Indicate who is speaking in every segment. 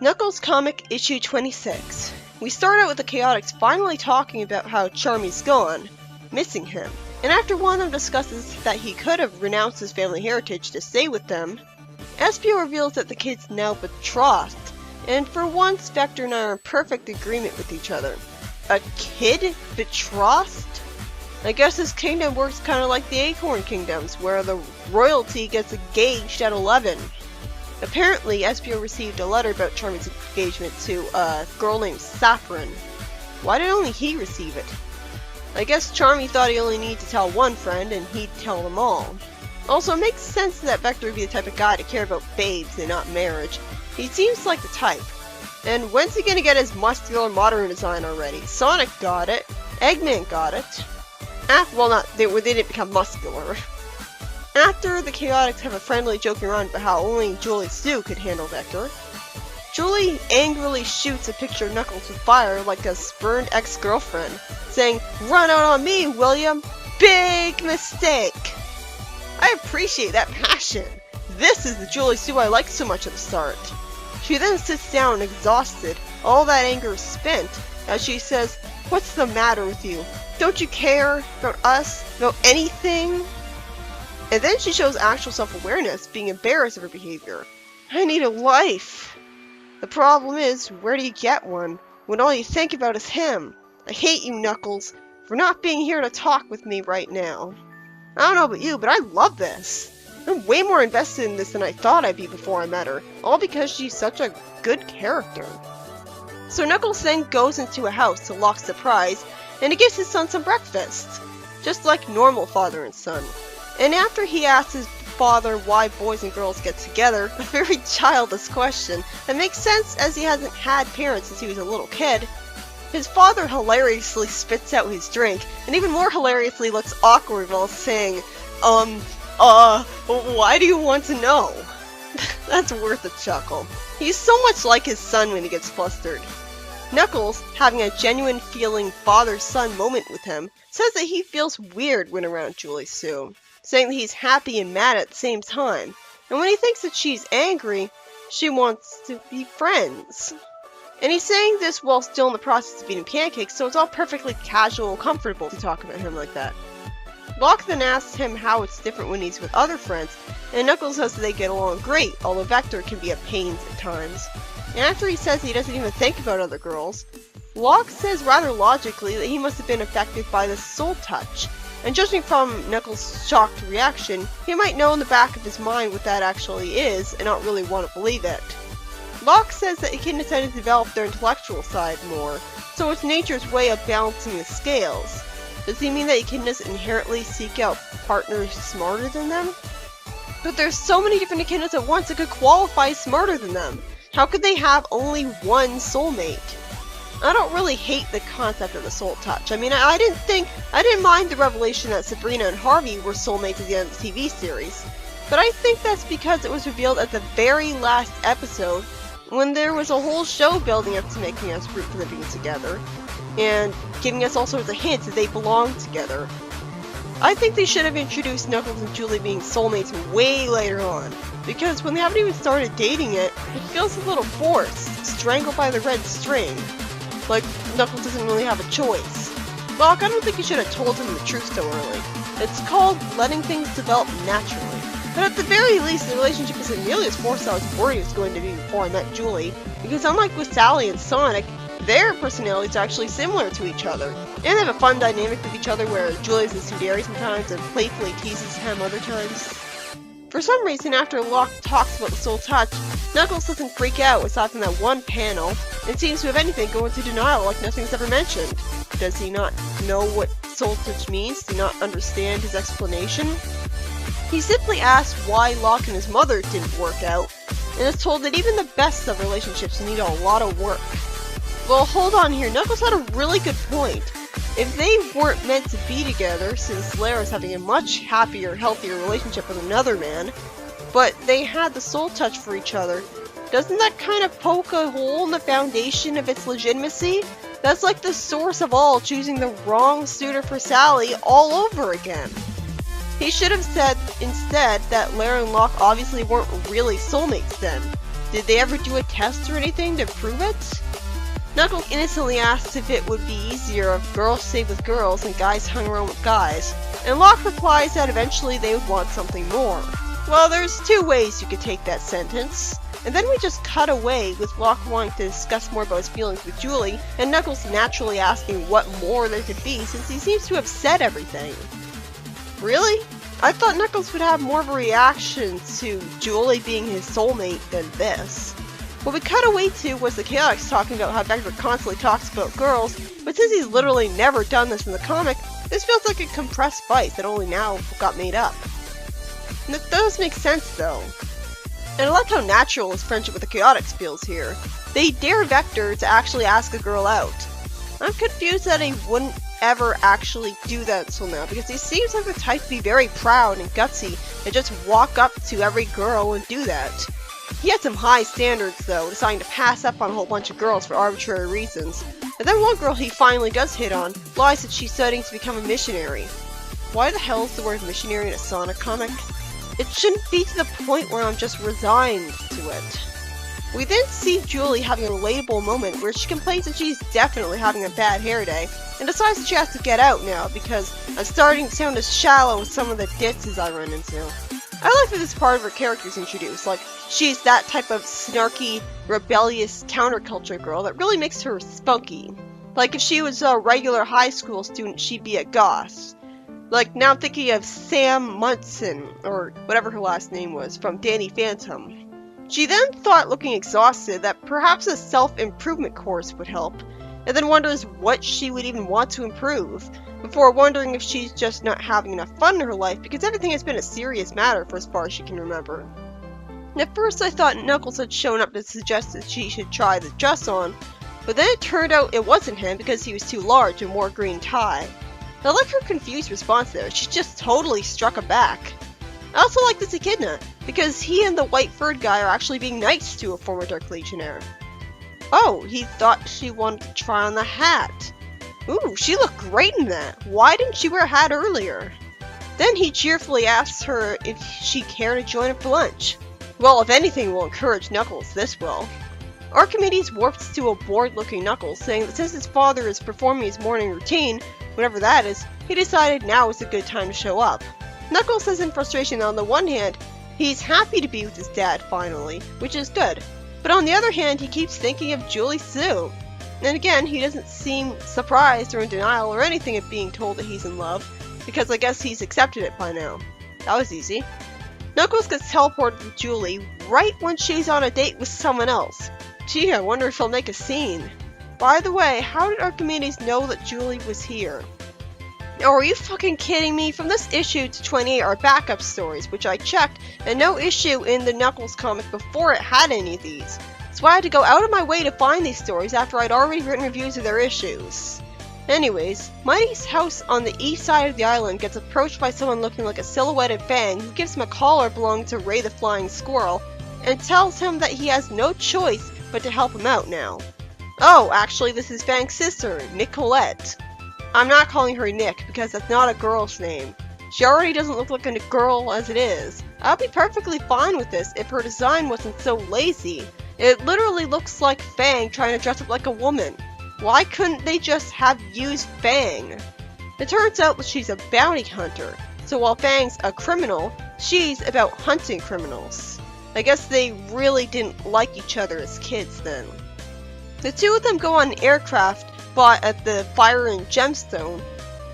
Speaker 1: Knuckles Comic Issue 26. We start out with the Chaotix finally talking about how Charmy's gone, missing him, and after one of them discusses that he could have renounced his family heritage to stay with them, Espio reveals that the kid's now betrothed, and for once Vector and I are in perfect agreement with each other. A kid betrothed? I guess this kingdom works kind of like the Acorn Kingdoms, where the royalty gets engaged at 11. Apparently, Espio received a letter about Charmy's engagement to a girl named Saffron. Why did only he receive it? I guess Charmy thought he only needed to tell one friend, and he'd tell them all. Also, it makes sense that Vector would be the type of guy to care about babes and not marriage. He seems like the type. And when's he gonna get his muscular modern design already? Sonic got it. Eggman got it. They didn't become muscular. After the Chaotix have a friendly joking around about how only Julie Sue could handle Vector, Julie angrily shoots a picture of Knuckles with fire like a spurned ex-girlfriend, saying, "Run out on me, William! Big mistake!" I appreciate that passion. This is the Julie Sue I liked so much at the start. She then sits down exhausted, all that anger is spent, as she says, "What's the matter with you? Don't you care about us? About anything?" And then she shows actual self-awareness, being embarrassed of her behavior. I need a life. The problem is, where do you get one, when all you think about is him? I hate you, Knuckles, for not being here to talk with me right now. I don't know about you, but I love this. I'm way more invested in this than I thought I'd be before I met her, all because she's such a good character. So Knuckles then goes into a house to Locke's surprise, and he gives his son some breakfast, just like normal father and son. And after he asks his father why boys and girls get together, a very childish question that makes sense as he hasn't had parents since he was a little kid, his father hilariously spits out his drink, and even more hilariously looks awkward while saying, why do you want to know? That's worth a chuckle. He's so much like his son when he gets flustered. Knuckles, having a genuine feeling father-son moment with him, says that he feels weird when around Julie Sue, saying that he's happy and mad at the same time, and when he thinks that she's angry, she wants to be friends. And he's saying this while still in the process of eating pancakes, so it's all perfectly casual and comfortable to talk about him like that. Locke then asks him how it's different when he's with other friends, and Knuckles says that they get along great, although Vector can be a pain at times. And after he says he doesn't even think about other girls, Locke says rather logically that he must have been affected by the soul touch, and judging from Knuckles' shocked reaction, he might know in the back of his mind what that actually is, and not really want to believe it. Locke says that echidnas tend to develop their intellectual side more, so it's nature's way of balancing the scales. Does he mean that echidnas inherently seek out partners smarter than them? But there's so many different echidnas at once that could qualify as smarter than them. How could they have only one soulmate? I don't really hate the concept of the soul touch. I mean, I didn't mind the revelation that Sabrina and Harvey were soulmates at the end of the TV series. But I think that's because it was revealed at the very last episode, when there was a whole show building up to making us root for them being together, and giving us all sorts of hints that they belong together. I think they should have introduced Knuckles and Julie being soulmates way later on, because when they haven't even started dating it feels a little forced, strangled by the red string. Like, Knuckles doesn't really have a choice. Locke, I don't think you should have told him the truth so early. It's called letting things develop naturally. But at the very least, the relationship isn't nearly as forced as I was worried it was going to be before I met Julie, because unlike with Sally and Sonic, their personalities are actually similar to each other, and they have a fun dynamic with each other where Julie's a tsundere sometimes and playfully teases him other times. For some reason, after Locke talks about the soul touch, Knuckles doesn't freak out aside from that one panel, and seems to have anything go into denial like nothing's ever mentioned. Does he not know what soul touch means? Does he not understand his explanation? He simply asks why Locke and his mother didn't work out, and is told that even the best of relationships need a lot of work. Well, hold on here, Knuckles had a really good point. If they weren't meant to be together, since Lara's having a much happier, healthier relationship with another man, but they had the soul touch for each other, doesn't that kind of poke a hole in the foundation of its legitimacy? That's like the source of all choosing the wrong suitor for Sally all over again. He should have said instead that Lara and Locke obviously weren't really soulmates then. Did they ever do a test or anything to prove it? Knuckles innocently asks if it would be easier if girls stayed with girls and guys hung around with guys, and Locke replies that eventually they would want something more. Well, there's two ways you could take that sentence. And then we just cut away with Locke wanting to discuss more about his feelings with Julie, and Knuckles naturally asking what more there could be since he seems to have said everything. Really? I thought Knuckles would have more of a reaction to Julie being his soulmate than this. What we cut away to was the Chaotix talking about how Vector constantly talks about girls, but since he's literally never done this in the comic, this feels like a compressed fight that only now got made up. And it does make sense though. And I like how natural his friendship with the Chaotix feels here. They dare Vector to actually ask a girl out. I'm confused that he wouldn't ever actually do that until now, because he seems like the type to be very proud and gutsy and just walk up to every girl and do that. He had some high standards though, deciding to pass up on a whole bunch of girls for arbitrary reasons. And then one girl he finally does hit on lies that she's studying to become a missionary. Why the hell is the word missionary in a Sonic comic? It shouldn't be to the point where I'm just resigned to it. We then see Julie having a relatable moment where she complains that she's definitely having a bad hair day, and decides that she has to get out now because I'm starting to sound as shallow as some of the ditches I run into. I like that this part of her character is introduced, like she's that type of snarky, rebellious counterculture girl that really makes her spunky. Like if she was a regular high school student, she'd be a goth. Like, now I'm thinking of Sam Munson, or whatever her last name was, from Danny Phantom. She then thought, looking exhausted, that perhaps a self-improvement course would help, and then wonders what she would even want to improve, before wondering if she's just not having enough fun in her life because everything has been a serious matter for as far as she can remember. And at first I thought Knuckles had shown up to suggest that she should try the dress on, but then it turned out it wasn't him because he was too large and wore a green tie. I like her confused response there. She just totally struck a back. I also like this Echidna, because he and the white furred guy are actually being nice to a former Dark Legionnaire. Oh, he thought she wanted to try on the hat. Ooh, she looked great in that. Why didn't she wear a hat earlier? Then he cheerfully asks her if she'd care to join him for lunch. Well, if anything will encourage Knuckles, this will. Archimedes warps to a bored-looking Knuckles, saying that since his father is performing his morning routine, whatever that is, he decided now is a good time to show up. Knuckles says in frustration that on the one hand, he's happy to be with his dad finally, which is good, but on the other hand, he keeps thinking of Julie Sue. And again, he doesn't seem surprised or in denial or anything at being told that he's in love, because I guess he's accepted it by now. That was easy. Knuckles gets teleported with Julie right when she's on a date with someone else. Gee, I wonder if he'll make a scene. By the way, how did Archimedes know that Julie was here? Oh, are you fucking kidding me? From this issue to 28 are backup stories, which I checked, and no issue in the Knuckles comic before it had any of these. So I had to go out of my way to find these stories after I'd already written reviews of their issues. Anyways, Mighty's house on the east side of the island gets approached by someone looking like a silhouetted Fang who gives him a collar belonging to Ray the Flying Squirrel, and tells him that he has no choice but to help him out now. Oh, actually this is Fang's sister, Nicolette. I'm not calling her Nick because that's not a girl's name. She already doesn't look like a girl as it is. I'll be perfectly fine with this if her design wasn't so lazy. It literally looks like Fang trying to dress up like a woman. Why couldn't they just have used Fang? It turns out that she's a bounty hunter, so while Fang's a criminal, she's about hunting criminals. I guess they really didn't like each other as kids then. The two of them go on an aircraft bought at the Fire and Gemstone,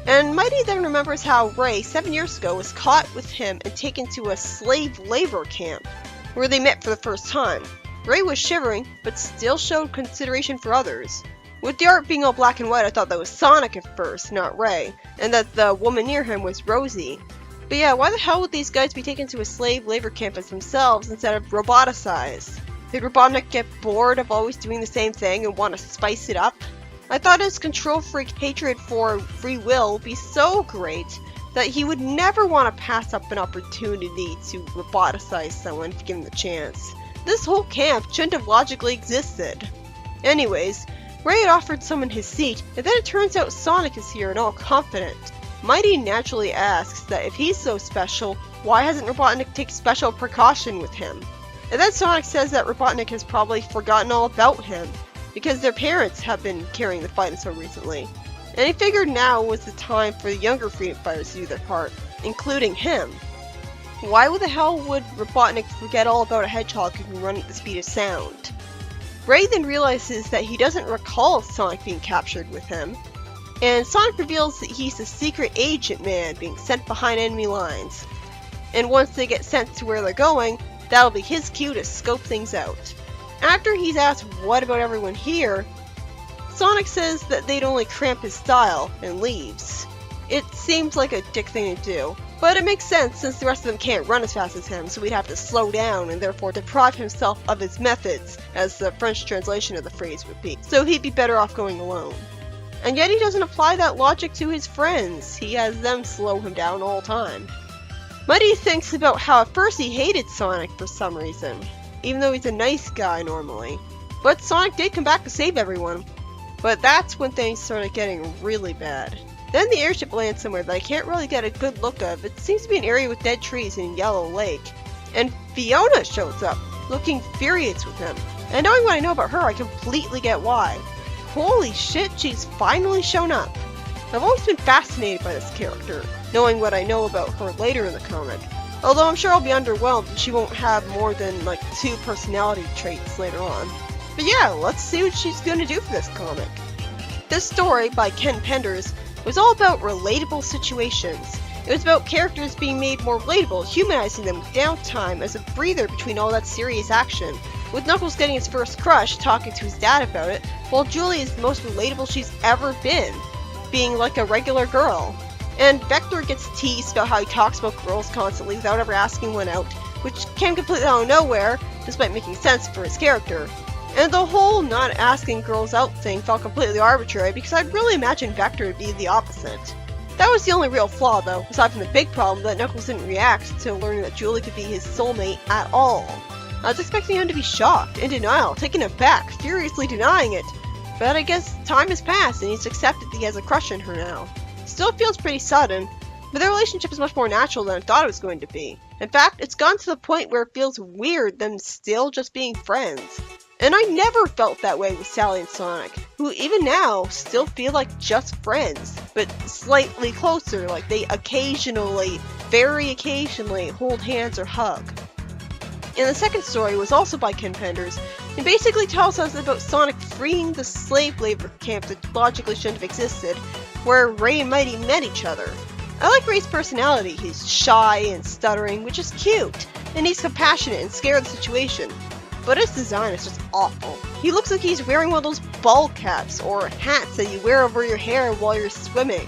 Speaker 1: and Mighty then remembers how Ray, 7 years ago, was caught with him and taken to a slave labor camp, where they met for the first time. Ray was shivering, but still showed consideration for others. With the art being all black and white, I thought that was Sonic at first, not Ray, and that the woman near him was Rosie. But yeah, why the hell would these guys be taken to a slave labor camp as themselves instead of roboticized? Did Robotnik get bored of always doing the same thing and want to spice it up? I thought his control freak hatred for free will would be so great that he would never want to pass up an opportunity to roboticize someone if given the chance. This whole camp shouldn't have logically existed. Anyways, Ray had offered someone his seat, and then it turns out Sonic is here and all confident. Mighty naturally asks that if he's so special, why hasn't Robotnik taken special precaution with him? And then Sonic says that Robotnik has probably forgotten all about him, because their parents have been carrying the fight so recently. And he figured now was the time for the younger freedom fighters to do their part, including him. Why the hell would Robotnik forget all about a hedgehog who can run at the speed of sound? Ray then realizes that he doesn't recall Sonic being captured with him, and Sonic reveals that he's a secret agent man being sent behind enemy lines. And once they get sent to where they're going, that'll be his cue to scope things out. After he's asked what about everyone here, Sonic says that they'd only cramp his style and leaves. It seems like a dick thing to do, but it makes sense since the rest of them can't run as fast as him, so he'd have to slow down and therefore deprive himself of his methods, as the French translation of the phrase would be. So he'd be better off going alone. And yet he doesn't apply that logic to his friends. He has them slow him down all the time. Muddy thinks about how at first he hated Sonic for some reason, even though he's a nice guy normally. But Sonic did come back to save everyone. But that's when things started getting really bad. Then the airship lands somewhere that I can't really get a good look of. It seems to be an area with dead trees and a yellow lake. And Fiona shows up, looking furious with him. And knowing what I know about her, I completely get why. Holy shit, she's finally shown up. I've always been fascinated by this character, knowing what I know about her later in the comic. Although I'm sure I'll be underwhelmed and she won't have more than like 2 personality traits later on. But yeah, let's see what she's going to do for this comic. This story, by Ken Penders, was all about relatable situations. It was about characters being made more relatable, humanizing them with downtime as a breather between all that serious action. With Knuckles getting his first crush, talking to his dad about it, while Julie is the most relatable she's ever been, being like a regular girl. And Vector gets teased about how he talks about girls constantly without ever asking one out, which came completely out of nowhere, despite making sense for his character. And the whole not asking girls out thing felt completely arbitrary because I'd really imagined Vector to be the opposite. That was the only real flaw though, aside from the big problem that Knuckles didn't react to learning that Julie could be his soulmate at all. I was expecting him to be shocked, in denial, taken aback, furiously denying it. But I guess time has passed and he's accepted that he has a crush on her now. Still feels pretty sudden, but their relationship is much more natural than I thought it was going to be. In fact, it's gone to the point where it feels weird them still just being friends. And I never felt that way with Sally and Sonic, who even now still feel like just friends, but slightly closer, like they occasionally, very occasionally, hold hands or hug. And the second story was also by Ken Penders, and basically tells us about Sonic freeing the slave labor camp that logically shouldn't have existed, where Ray and Mighty met each other. I like Ray's personality. He's shy and stuttering, which is cute, and he's compassionate and scared of the situation. But his design is just awful. He looks like he's wearing one of those ball caps or hats that you wear over your hair while you're swimming.